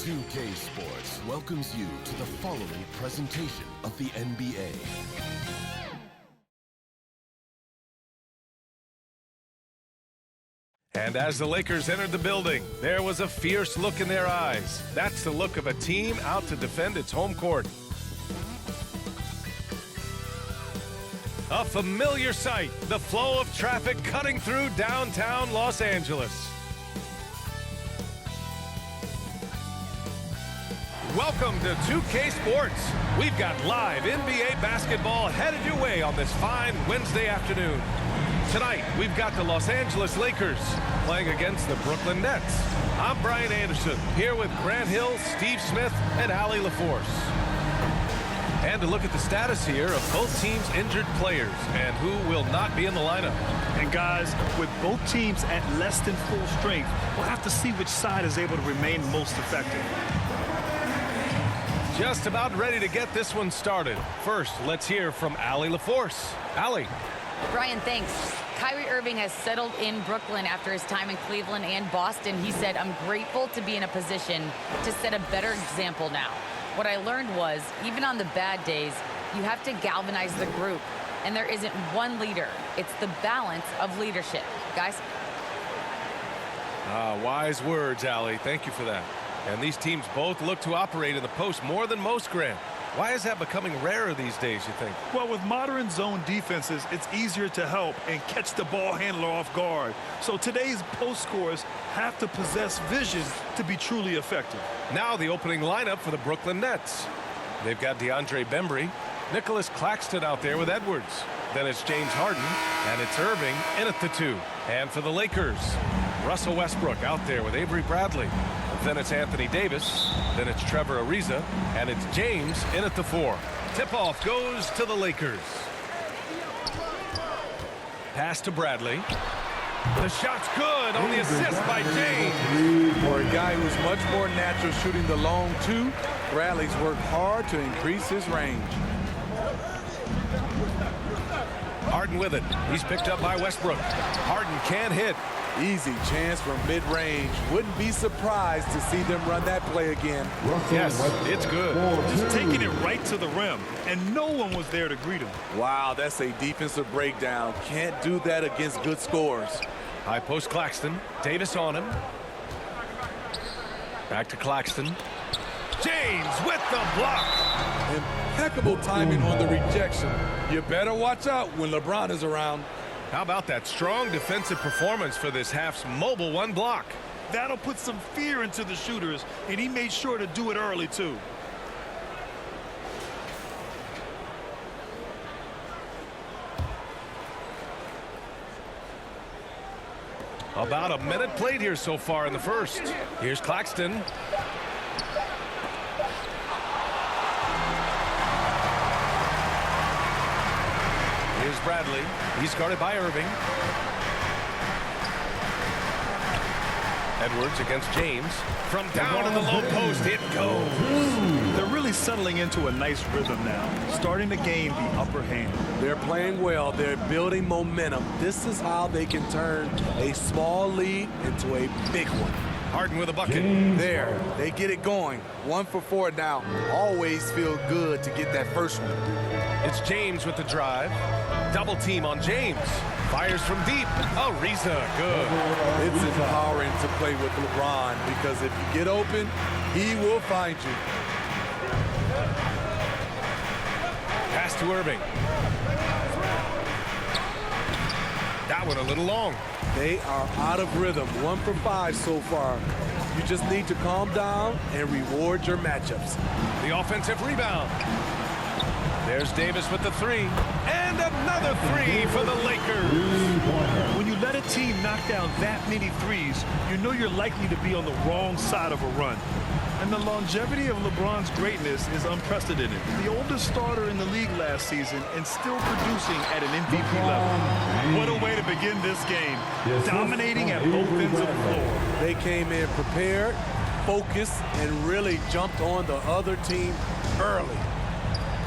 2K Sports welcomes you to the following presentation of the NBA. And as the Lakers entered the building, there was a fierce look in their eyes. That's the look of a team out to defend its home court. A familiar sight, the flow of traffic cutting through downtown Los Angeles. Welcome to 2K Sports. We've got live NBA basketball headed your way on this fine Wednesday afternoon. Tonight, we've got the Los Angeles Lakers playing against the Brooklyn Nets. I'm Brian Anderson, here with Grant Hill, Steve Smith, and Allie LaForce. And to look at the status here of both teams' injured players and who will not be in the lineup. And guys, with both teams at less than full strength, we'll have to see which side is able to remain most effective. Just about ready to get this one started. First, let's hear from Allie LaForce. Allie. Brian, thanks. Kyrie Irving has settled in Brooklyn after his time in Cleveland and Boston. He said, "I'm grateful to be in a position to set a better example now. What I learned was, even on the bad days, you have to galvanize the group. And there isn't one leader. It's the balance of leadership." Guys? Wise words, Allie. Thank you for that. And these teams both look to operate in the post more than most, Grant. Why is that becoming rarer these days, you think? Well, with modern zone defenses, it's easier to help and catch the ball handler off guard. So today's post scorers have to possess vision to be truly effective. Now the opening lineup for the Brooklyn Nets. They've got DeAndre Bembry, Nicholas Claxton out there with Edwards. Then it's James Harden, and it's Irving in at the 2. And for the Lakers, Russell Westbrook out there with Avery Bradley. Then it's Anthony Davis. Then it's Trevor Ariza. And it's James in at the 4. Tip-off goes to the Lakers. Pass to Bradley. The shot's good on the assist by James. For a guy who's much more natural shooting the long 2, Bradley's worked hard to increase his range. Harden with it. He's picked up by Westbrook. Harden can't hit. Easy chance from mid-range. Wouldn't be surprised to see them run that play again. Yes, it's good. Just taking it right to the rim, and no one was there to greet him. Wow, that's a defensive breakdown. Can't do that against good scorers. High post Claxton. Davis on him. Back to Claxton. James with the block. Impeccable timing on the rejection. You better watch out when LeBron is around. How about that strong defensive performance for this half's mobile 1 block? That'll put some fear into the shooters, and he made sure to do it early, too. About a minute played here so far in the first. Here's Claxton. Here's Bradley. He's guarded by Irving. Edwards against James. From down in the low post, it goes. They're really settling into a nice rhythm now, starting to gain the upper hand. They're playing well. They're building momentum. This is how they can turn a small lead into a big one. Harden with a bucket. There, they get it going. 1 for 4 now. Always feel good to get that first one. It's James with the drive. Double team on James. Fires from deep. Ariza, good. It's empowering to play with LeBron because if you get open, he will find you. Pass to Irving. That one a little long. They are out of rhythm. 1 for 5 so far. You just need to calm down and reward your matchups. The offensive rebound. There's Davis with the 3. And another 3 for the Lakers. When you let a team knock down that many threes, you know you're likely to be on the wrong side of a run. And the longevity of LeBron's greatness is unprecedented. The oldest starter in the league last season and still producing at an MVP level. What a way to begin this game. Dominating at both ends of the floor. They came in prepared, focused, and really jumped on the other team early.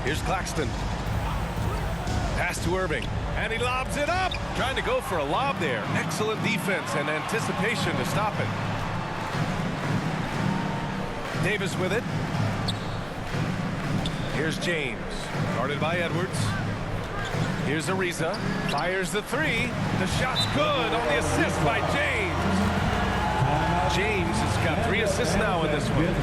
Here's Claxton. Pass to Irving. And he lobs it up. Trying to go for a lob there. Excellent defense and anticipation to stop it. Davis with it. Here's James, guarded by Edwards. Here's Ariza, fires the three. The shot's good on the assist by James. James has got 3 assists now in this one.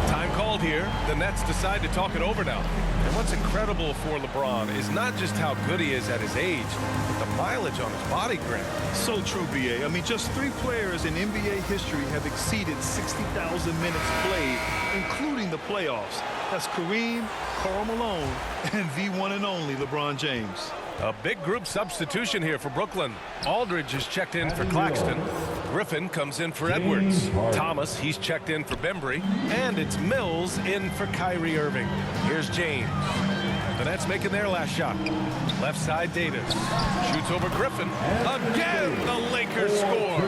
Time called here. The Nets decide to talk it over now. And what's incredible for LeBron is not just how good he is at his age, but the mileage on his body, Grant. So true, B.A. I mean, just 3 players in NBA history have exceeded 60,000 minutes played, including the playoffs. That's Kareem, Karl Malone, and the one and only LeBron James. A big group substitution here for Brooklyn. Aldridge is checked in for Claxton. Griffin comes in for Edwards. Thomas, he's checked in for Bembry. And it's Mills in for Kyrie Irving. Here's James. The Nets making their last shot. Left side, Davis. Shoots over Griffin. Again, the Lakers score.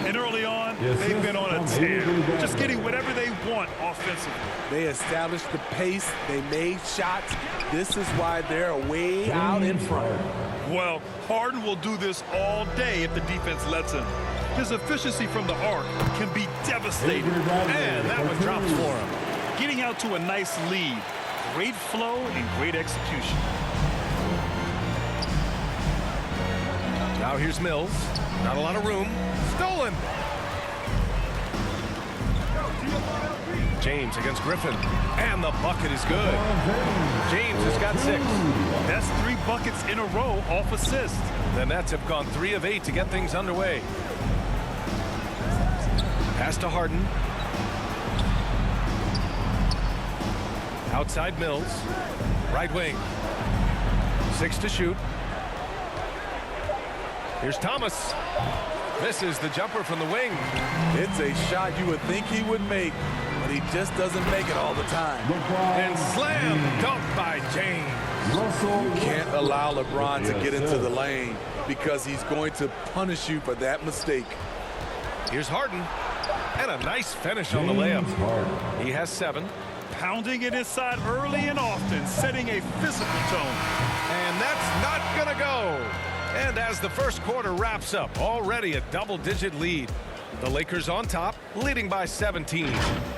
And early on, they've been on a tear. Just getting whatever they want offensively. They established the pace. They made shots. This is why they're way out in front. Well, Harden will do this all day if the defense lets him. His efficiency from the arc can be devastating. And that one drops for him. Getting out to a nice lead. Great flow and great execution. Now here's Mills. Not a lot of room. Stolen. James against Griffin. And the bucket is good. James has got 6. That's 3 buckets in a row off assist. The Nets have gone 3 of 8 to get things underway. Pass to Harden. Outside Mills. Right wing. 6 to shoot. Here's Thomas. Misses the jumper from the wing. It's a shot you would think he would make, but he just doesn't make it all the time. And slam dunk by James. You can't allow LeBron to get into the lane because he's going to punish you for that mistake. Here's Harden. And a nice finish on the layup. He has 7. Pounding it inside early and often, setting a physical tone. And that's not going to go. And as the first quarter wraps up, already a double-digit lead. The Lakers on top, leading by 17.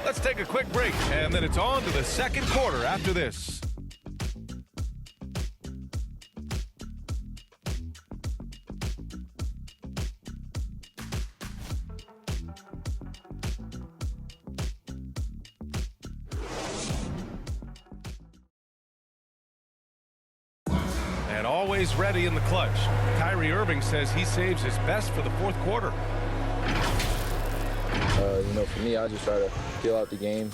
Let's take a quick break, and then it's on to the second quarter after this. And always ready in the clutch. Kyrie Irving says he saves his best for the fourth quarter. For me, I just try to feel out the game,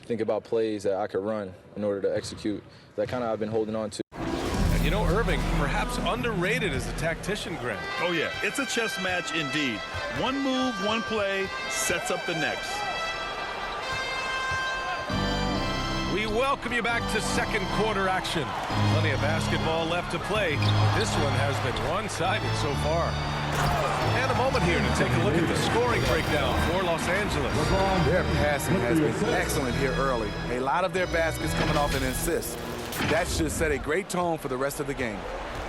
think about plays that I could run in order to execute. That kind of I've been holding on to. And you know, Irving, perhaps underrated as a tactician, Grant. Oh, yeah, it's a chess match indeed. One move, one play sets up the next. We welcome you back to second quarter action. Plenty of basketball left to play. This one has been one-sided so far. And a moment here to take a look at the scoring breakdown for Los Angeles. Their passing has been excellent here early. A lot of their baskets coming off an assist. That should set a great tone for the rest of the game.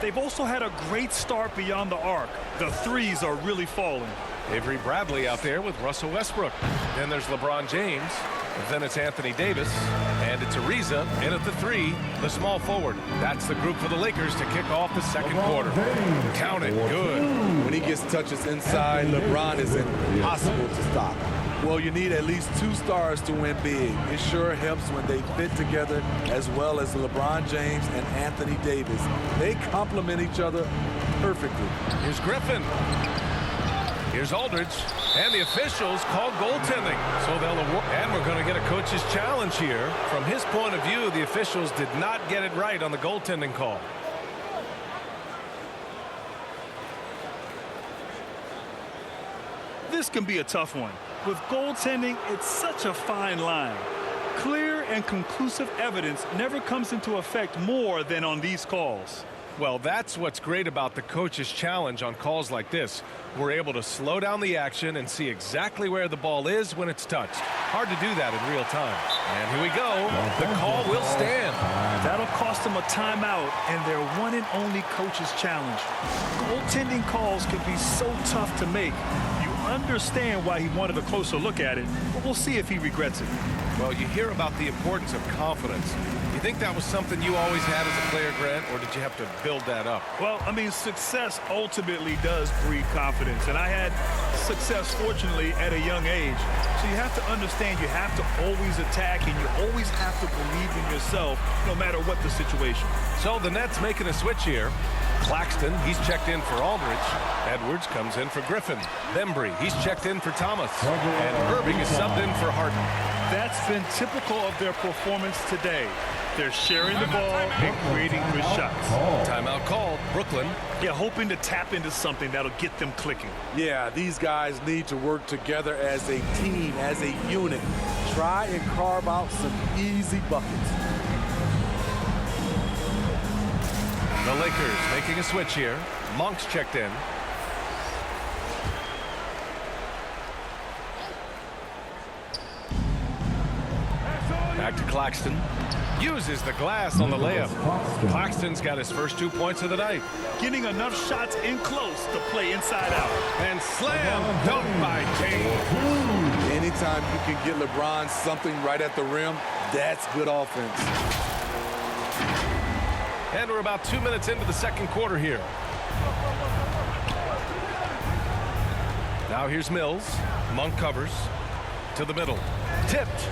They've also had a great start beyond the arc. The threes are really falling. Avery Bradley out there with Russell Westbrook. Then there's LeBron James. Then it's Anthony Davis. And it's Ariza in at the 3, the small forward. That's the group for the Lakers to kick off the second quarter. Count it good. When he gets touches inside, LeBron is impossible to stop. Well, you need at least 2 stars to win big. It sure helps when they fit together, as well as LeBron James and Anthony Davis. They complement each other perfectly. Here's Griffin. Here's Aldridge. And the officials called goaltending. So they'll award. And we're going to get a coach's challenge here. From his point of view, the officials did not get it right on the goaltending call. This can be a tough one. With goaltending, it's such a fine line. Clear and conclusive evidence never comes into effect more than on these calls. Well, that's what's great about the coach's challenge on calls like this. We're able to slow down the action and see exactly where the ball is when it's touched. Hard to do that in real time. And here we go. The call will stand. That'll cost them a timeout and their one and only coach's challenge. Goaltending calls can be so tough to make. You understand why he wanted a closer look at it, but we'll see if he regrets it. Well, you hear about the importance of confidence. You think that was something you always had as a player, Grant, or did you have to build that up? Well, I mean, success ultimately does breed confidence, and I had success, fortunately, at a young age. So you have to understand you have to always attack, and you always have to believe in yourself, no matter what the situation. So the Nets making a switch here. Claxton, he's checked in for Aldridge. Edwards comes in for Griffin. Bembry, he's checked in for Thomas. And Irving is subbed in for Harden. That's been typical of their performance today. They're sharing the ball and creating good shots. Timeout called. Brooklyn. Yeah, hoping to tap into something that'll get them clicking. Yeah, these guys need to work together as a team, as a unit. Try and carve out some easy buckets. The Lakers making a switch here. Monk's checked in. Back to Claxton. Uses the glass on the layup. Claxton's got his first 2 points of the night. Getting enough shots in close to play inside out. And slam dunk by James. Anytime you can get LeBron something right at the rim, that's good offense. And we're about 2 minutes into the second quarter here. Now here's Mills. Monk covers. To the middle. Tipped.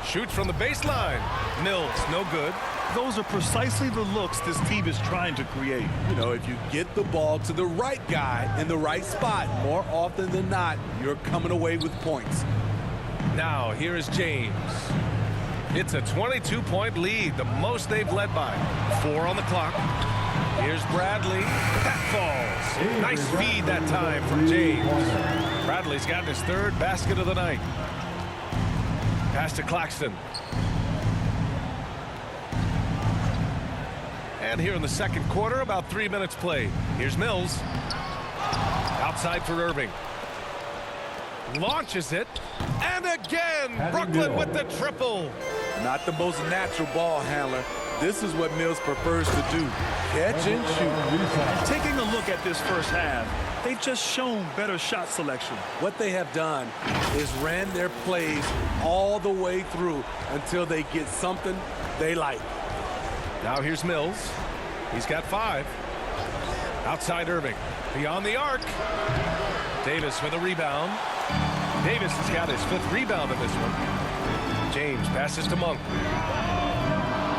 Shoots from the baseline. Mills, no good. Those are precisely the looks this team is trying to create. You know, if you get the ball to the right guy in the right spot, more often than not, you're coming away with points. Now here is James. It's a 22-point lead, the most they've led by. 4 on the clock. Here's Bradley. That falls. Nice feed that time from James. Bradley's gotten his third basket of the night. Pass to Claxton. And here in the second quarter, about 3 minutes played. Here's Mills. Outside for Irving. Launches it. And again, Brooklyn with the triple. Not the most natural ball handler. This is what Mills prefers to do. Catch and shoot. Taking a look at this first half, they've just shown better shot selection. What they have done is ran their plays all the way through until they get something they like. Now here's Mills. He's got 5. Outside Irving. Beyond the arc. Davis with a rebound. Davis has got his 5th rebound in this one. James passes to Monk.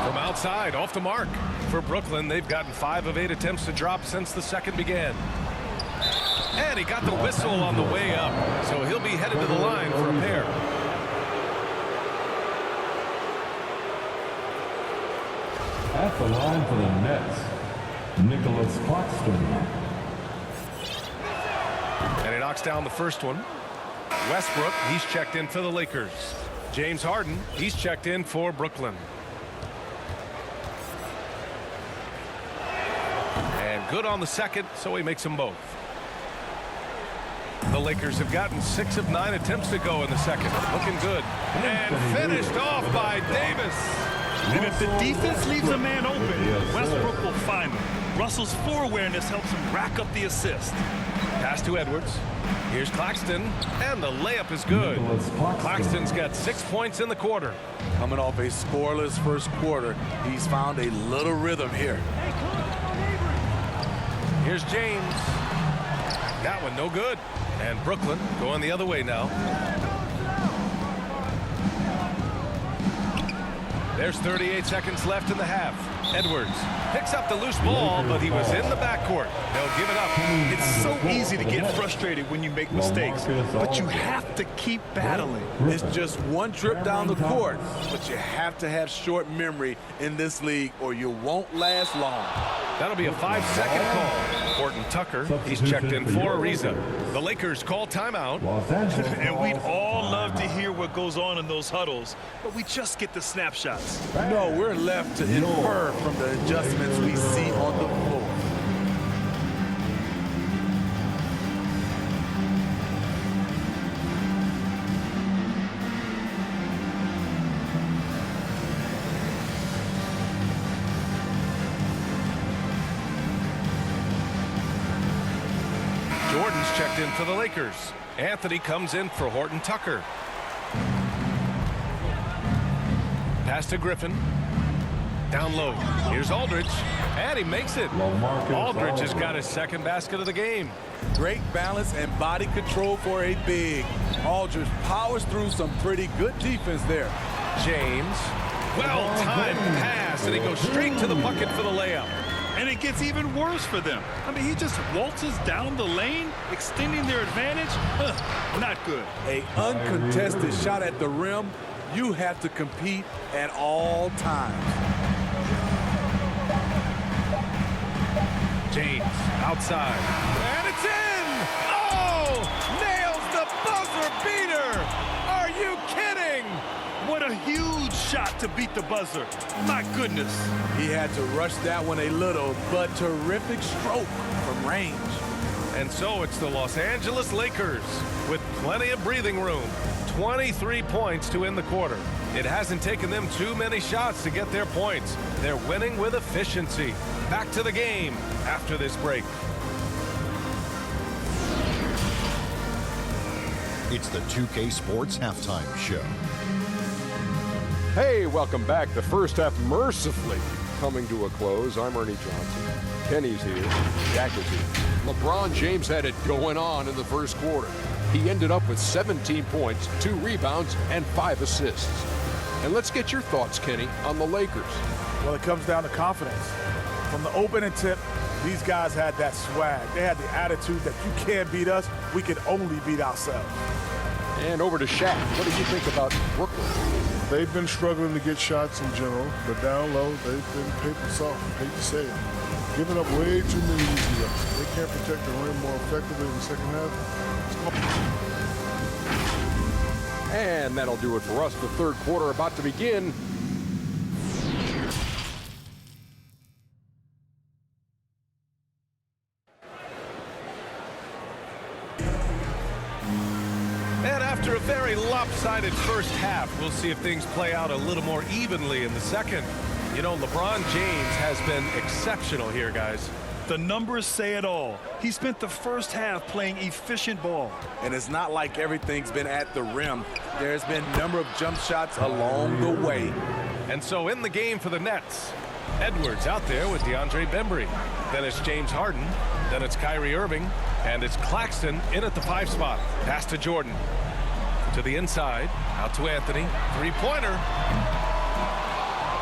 From outside, off the mark. For Brooklyn, they've gotten 5 of 8 attempts to drop since the second began. And he got the whistle on the way up. So he'll be headed to the line for a pair. At the line for the Nets, Nicholas Claxton. And he knocks down the first one. Westbrook, he's checked in for the Lakers. James Harden, he's checked in for Brooklyn. And good on the second, so he makes them both. The Lakers have gotten 6 of 9 attempts to go in the second. Looking good. And finished off by Davis. And if the defense leaves a man open, Westbrook will find him. Russell's floor awareness helps him rack up the assist. Pass to Edwards. Here's Claxton, and the layup is good. Claxton's got 6 points in the quarter. Coming off a scoreless first quarter, he's found a little rhythm here. Here's James. That one no good. And Brooklyn going the other way now. There's 38 seconds left in the half. Edwards picks up the loose ball, but he was in the backcourt. They'll give it up. It's so easy to get frustrated when you make mistakes, but you have to keep battling. It's just one trip down the court, but you have to have short memory in this league or you won't last long. That'll be a 5-second call. Horton Tucker, he's checked in for Ariza. The Lakers call timeout. And we'd all love to hear what goes on in those huddles, but we just get the snapshots. No, we're left to infer from the adjustments we see on the floor. Jordan's checked in for the Lakers. Anthony comes in for Horton Tucker. Pass to Griffin. Down low. Here's Aldridge. And he makes it. Aldridge has got his second basket of the game. Great balance and body control for a big. Aldridge powers through some pretty good defense there. James. Well-timed pass, and he goes straight to the bucket for the layup. And it gets even worse for them. I mean, he just waltzes down the lane, extending their advantage. Not good. A uncontested shot at the rim. You have to compete at all times. James outside. And it's in! Oh! Nails the buzzer beater! Are you kidding? What a huge shot to beat the buzzer. My goodness. He had to rush that one a little, but terrific stroke from range. And so it's the Los Angeles Lakers with plenty of breathing room. 23 points to end the quarter. It hasn't taken them too many shots to get their points. They're winning with efficiency. Back to the game after this break. It's the 2K Sports Halftime Show. Hey, welcome back. The first half mercifully coming to a close. I'm Ernie Johnson. Kenny's here. Jack is here. LeBron James had it going on in the first quarter. He ended up with 17 points, 2 rebounds, and 5 assists. And let's get your thoughts, Kenny, on the Lakers. Well, it comes down to confidence. From the opening tip, these guys had that swag. They had the attitude that you can't beat us, we can only beat ourselves. And over to Shaq. What did you think about Brooklyn? They've been struggling to get shots in general, but down low, they've been paper soft, hate to say it. Giving up way too many easy looks. They can't protect the rim more effectively in the second half. And that'll do it for us. The third quarter about to begin. And after a very lopsided first half, we'll see if things play out a little more evenly in the second. You know, LeBron James has been exceptional here, guys. The numbers say it all. He spent the first half playing efficient ball. And it's not like everything's been at the rim. There's been a number of jump shots along the way. And so in the game for the Nets, Edwards out there with DeAndre Bembry. Then it's James Harden. Then it's Kyrie Irving. And it's Claxton in at the 5 spot. Pass to Jordan. To the inside. Out to Anthony. Three-pointer.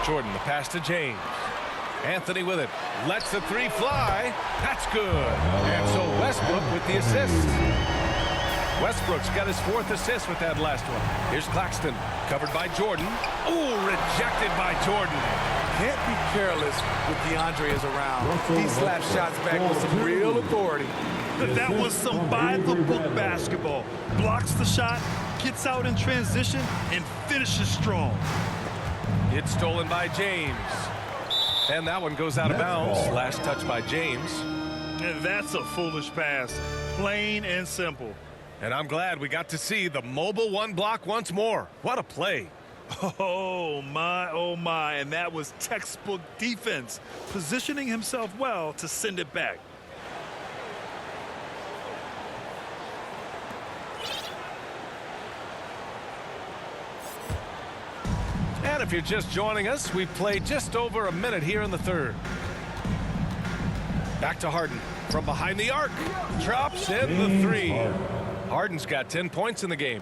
Jordan, the pass to James. Anthony with it. Lets the 3 fly. That's good. And so Westbrook with the assist. Westbrook's got his 4th assist with that last one. Here's Claxton. Covered by Jordan. Ooh, rejected by Jordan. Can't be careless with DeAndre is around. He slaps shots back with some real authority. That was some by-the-book basketball. Blocks the shot, gets out in transition, and finishes strong. It's stolen by James. And that one goes out of bounds. Last touch by James. And that's a foolish pass. Plain and simple. And I'm glad we got to see the mobile 1 block once more. What a play. Oh, my. And that was textbook defense. Positioning himself well to send it back. And if you're just joining us, we've played just over a minute here in the third. Back to Harden from behind the arc. Drops in the 3. Harden's got 10 points in the game.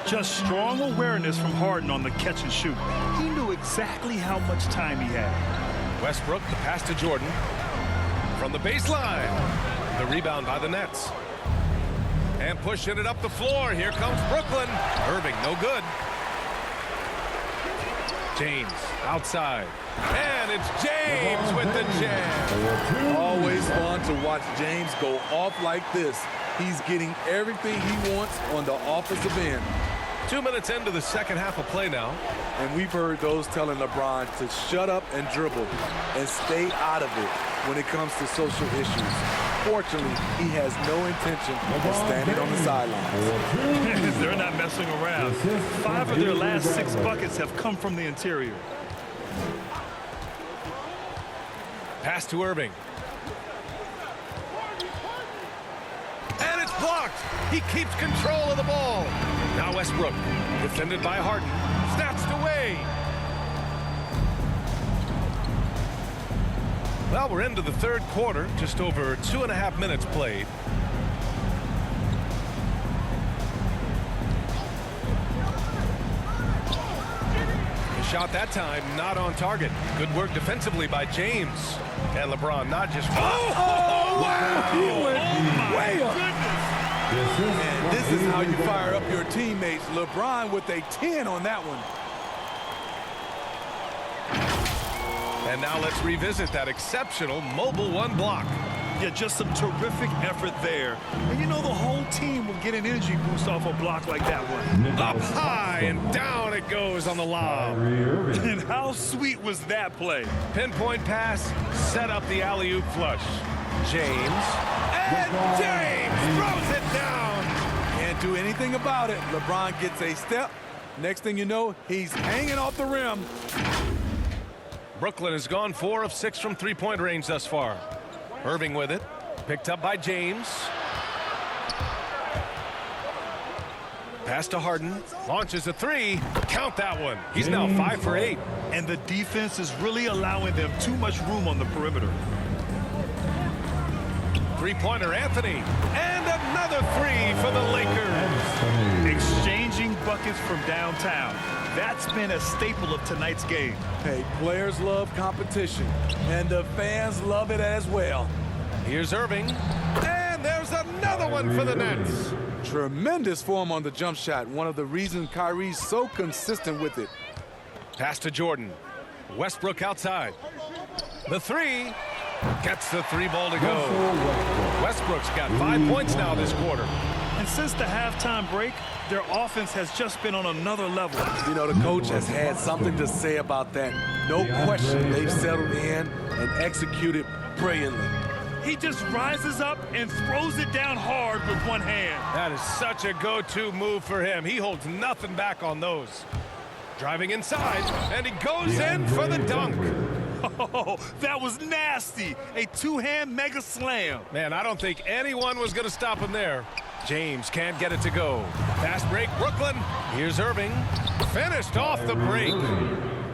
Just strong awareness from Harden on the catch and shoot. He knew exactly how much time he had. Westbrook, the pass to Jordan. From the baseline. The rebound by the Nets. And pushing it up the floor. Here comes Brooklyn. Irving, no good. James outside. And it's James with the jam. Always fun to watch James go off like this. He's getting everything he wants on the offensive end. 2 minutes into the second half of play now. And we've heard those telling LeBron to shut up and dribble and stay out of it when it comes to social issues. Fortunately, he has no intention of standing on the sidelines. They're not messing around. 5 of their last 6 buckets have come from the interior. Pass to Irving. And it's blocked. He keeps control of the ball. Now Westbrook, defended by Harden, snatched away. Well, we're into the third quarter, just over 2.5 minutes played. The shot that time not on target. Good work defensively by James. And LeBron not just... Oh, wow! He went way up. And this is how you fire up your teammates. LeBron with a 10 on that one. And now let's revisit that exceptional mobile one block. Yeah, just some terrific effort there. And you know the whole team will get an energy boost off a block like that one. Up high and down it goes on the lob. And how sweet was that play? Pinpoint pass, set up the alley-oop flush. James, and James throws it down. Can't do anything about it. LeBron gets a step. Next thing you know, he's hanging off the rim. Brooklyn has gone 4 of 6 from three-point range thus far. Irving with it, picked up by James. Pass to Harden, launches a 3. Count that one. He's now 5 for 8. And the defense is really allowing them too much room on the perimeter. Three-pointer Anthony, and another 3 for the Lakers. Exchanging buckets from downtown. That's been a staple of tonight's game. Hey, players love competition, and the fans love it as well. Here's Irving, and there's another one for the Nets. Tremendous form on the jump shot. One of the reasons Kyrie's so consistent with it. Pass to Jordan. Westbrook outside. The 3. Gets the 3 ball to go. Westbrook's got 5 points now this quarter. And since the halftime break, their offense has just been on another level. You know, the coach has had something to say about that. No question, they've settled in and executed brilliantly. He just rises up and throws it down hard with one hand. That is such a go-to move for him. He holds nothing back on those. Driving inside, and he goes in for the dunk. Oh, that was nasty. A two-hand mega slam. Man, I don't think anyone was going to stop him there. James can't get it to go. Fast break, Brooklyn. Here's Irving. Finished off the break.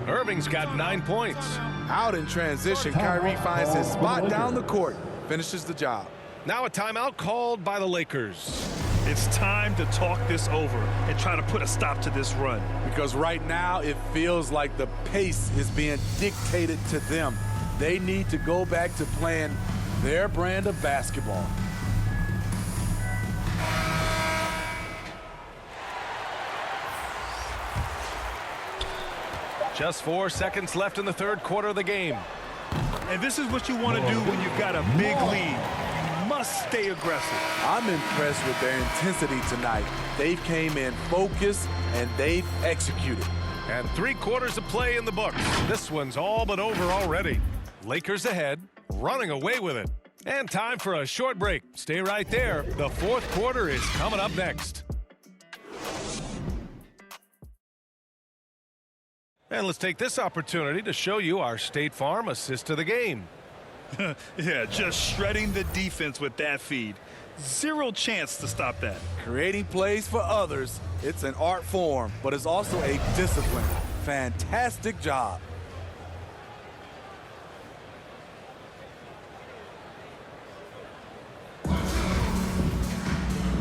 Irving's got 9 points. Out in transition, Kyrie finds his spot down the court. Finishes the job. Now a timeout called by the Lakers. It's time to talk this over and try to put a stop to this run. Because right now it feels like the pace is being dictated to them. They need to go back to playing their brand of basketball. Just 4 seconds left in the third quarter of the game. And this is what you want to do when you've got a big lead. You must stay aggressive. I'm impressed with their intensity tonight. They came in focused and they've executed. And 3 quarters of play in the books. This one's all but over already. Lakers ahead, running away with it. And time for a short break. Stay right there. The fourth quarter is coming up next. And let's take this opportunity to show you our State Farm assist to the game. Yeah, just shredding the defense with that feed. Zero chance to stop that. Creating plays for others, it's an art form, but it's also a discipline. Fantastic job.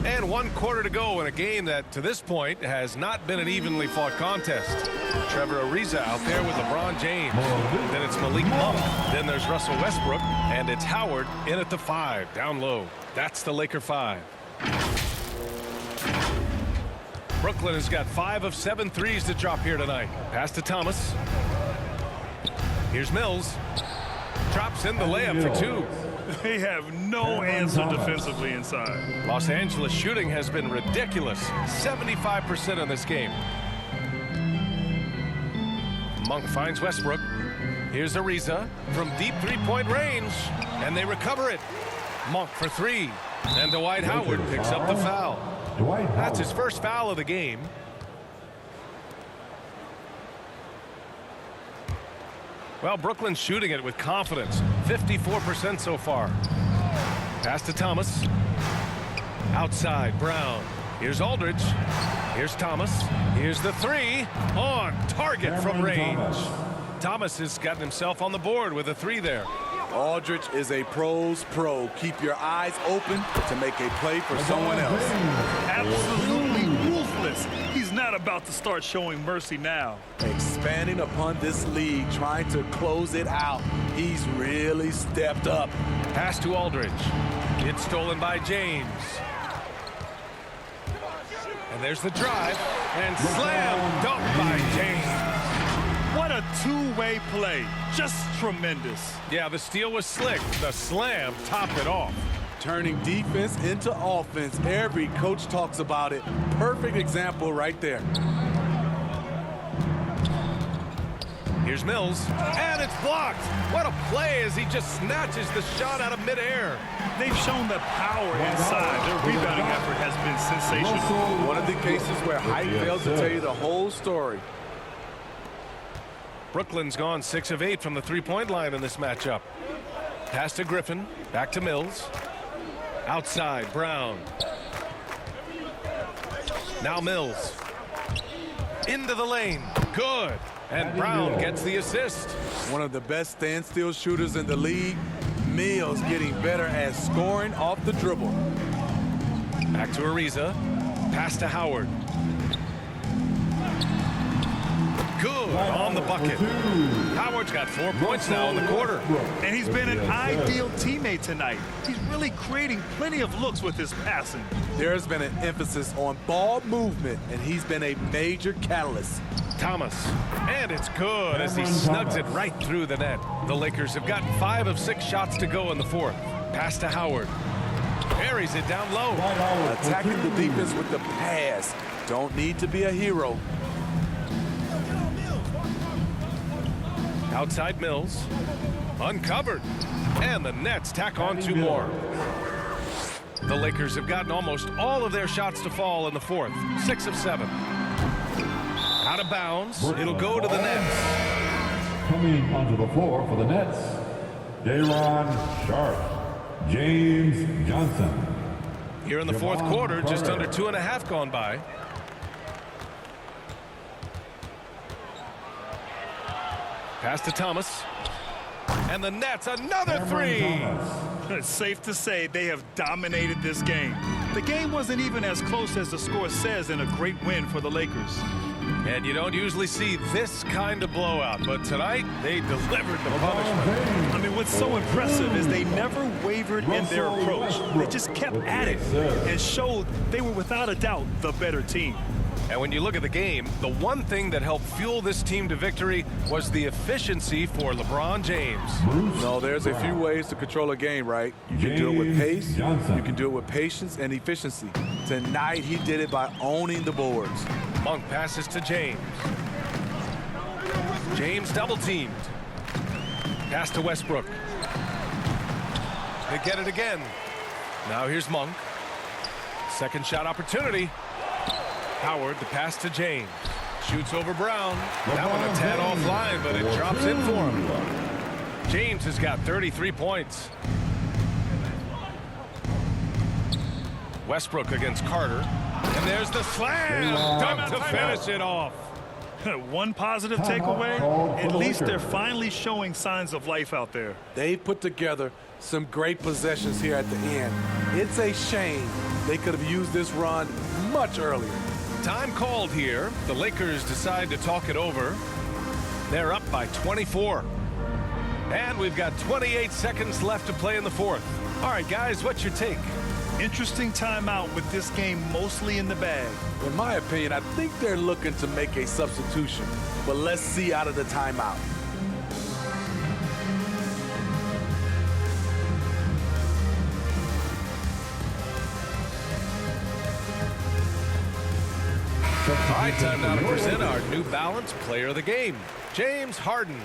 And 1 quarter to go in a game that, to this point, has not been an evenly fought contest. Trevor Ariza out there with LeBron James. Then it's Malik Monk. Then there's Russell Westbrook. And it's Howard in at the 5, down low. That's the Laker 5. Brooklyn has got 5 of 7 threes to drop here tonight. Pass to Thomas. Here's Mills. Drops in the layup for 2. They have no answer defensively inside. Los Angeles shooting has been ridiculous. 75% in this game. Monk finds Westbrook. Here's Ariza from deep three-point range. And they recover it. Monk for 3. And Dwight Howard picks up the foul. That's his first foul of the game. Well, Brooklyn's shooting it with confidence. 54% so far. Pass to Thomas. Outside, Brown. Here's Aldridge. Here's Thomas. Here's the three. On target from range. Thomas has gotten himself on the board with a three there. Aldridge is a pro's pro. Keep your eyes open to make a play for someone else. Absolutely ruthless. He's not about to start showing mercy now. Expanding upon this league, trying to close it out. He's really stepped up. Pass to Aldridge. It's stolen by James. And there's the drive. And slam dunk by James. What a two-way play. Just tremendous. Yeah, the steal was slick. The slam topped it off. Turning defense into offense. Every coach talks about it. Perfect example right there. Here's Mills, and it's blocked. What a play as he just snatches the shot out of midair. They've shown that power inside. Their rebounding effort has been sensational. One of the cases where height fails to tell you the whole story. Brooklyn's gone 6 of 8 from the three-point line in this matchup. Pass to Griffin, back to Mills. Outside, Brown. Now Mills. Into the lane, good. And Brown gets the assist. One of the best standstill shooters in the league. Mills getting better at scoring off the dribble. Back to Ariza. Pass to Howard. Good on the bucket. Howard's got 4 points now in the quarter. And he's been an ideal teammate tonight. He's really creating plenty of looks with his passing. There's been an emphasis on ball movement, and he's been a major catalyst. Thomas, and it's good as he snugs it right through the net. The Lakers have gotten 5 of 6 shots to go in the fourth. Pass to Howard. Buries it down low. Attacking the defense with the pass. Don't need to be a hero. Outside Mills. Uncovered. And the Nets tack on 2 more. The Lakers have gotten almost all of their shots to fall in the fourth. 6 of 7. Out of bounds. It'll go to the Nets. Coming onto the floor for the Nets, Day'Ron Sharpe, James Johnson. Here in the fourth quarter, just under 2.5 gone by. Pass to Thomas. And the Nets, another three. It's safe to say they have dominated this game. The game wasn't even as close as the score says in a great win for the Lakers. And you don't usually see this kind of blowout, but tonight they delivered the punishment. I mean, what's so impressive is they never wavered in their approach. They just kept at it and showed they were without a doubt the better team. And when you look at the game, the one thing that helped fuel this team to victory was the efficiency for LeBron James. No, there's a few ways to control a game, right? You can do it with pace, you can do it with patience and efficiency. Tonight, he did it by owning the boards. Monk passes to James. James double-teamed. Pass to Westbrook. They get it again. Now here's Monk. Second shot opportunity. Howard, the pass to James. Shoots over Brown. That one a tad offline, but it drops in for him. James has got 33 points. Westbrook against Carter. And there's the slam dunk to finish it off. One positive takeaway, at least they're finally showing signs of life out there. They put together some great possessions here at the end. It's a shame they could have used this run much earlier. Time called here. The Lakers decide to talk it over. They're up by 24. And we've got 28 seconds left to play in the fourth. All right, guys, what's your take? Interesting timeout with this game mostly in the bag. In my opinion, I think they're looking to make a substitution. But let's see out of the timeout. All right, time now to present our New Balance Player of the Game, James Harden.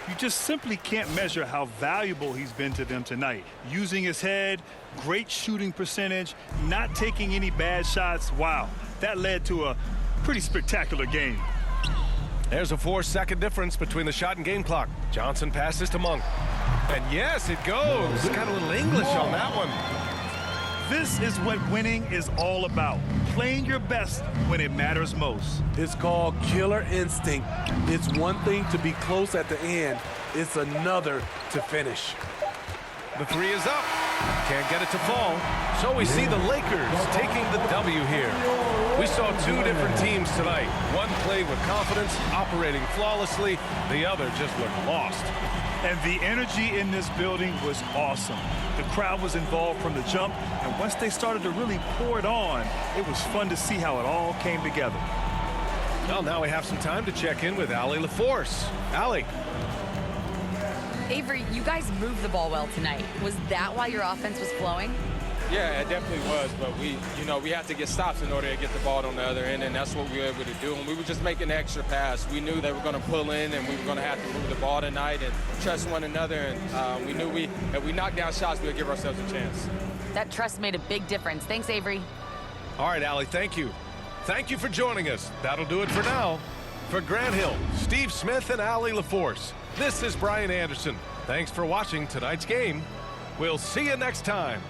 You just simply can't measure how valuable he's been to them tonight. Using his head, great shooting percentage, not taking any bad shots. Wow, that led to a pretty spectacular game. There's a 4-second difference between the shot and game clock. Johnson passes to Monk. And yes, it goes. Got a little English on that one. This is what winning is all about. Playing your best when it matters most. It's called killer instinct. It's one thing to be close at the end. It's another to finish. The three is up. Can't get it to fall. So we see the Lakers taking the W here. We saw two different teams tonight. One played with confidence, operating flawlessly. The other just looked lost. And the energy in this building was awesome. The crowd was involved from the jump, and once they started to really pour it on, it was fun to see how it all came together. Well, now we have some time to check in with Allie LaForce. Allie. Avery, you guys moved the ball well tonight. Was that why your offense was flowing? Yeah, it definitely was, but we had to get stops in order to get the ball on the other end, and that's what we were able to do. And we were just making an extra pass. We knew they were going to pull in, and we were going to have to move the ball tonight and trust one another. And we knew if we knocked down shots, we would give ourselves a chance. That trust made a big difference. Thanks, Avery. All right, Allie, thank you. Thank you for joining us. That'll do it for now. For Grant Hill, Steve Smith, and Allie LaForce, this is Brian Anderson. Thanks for watching tonight's game. We'll see you next time.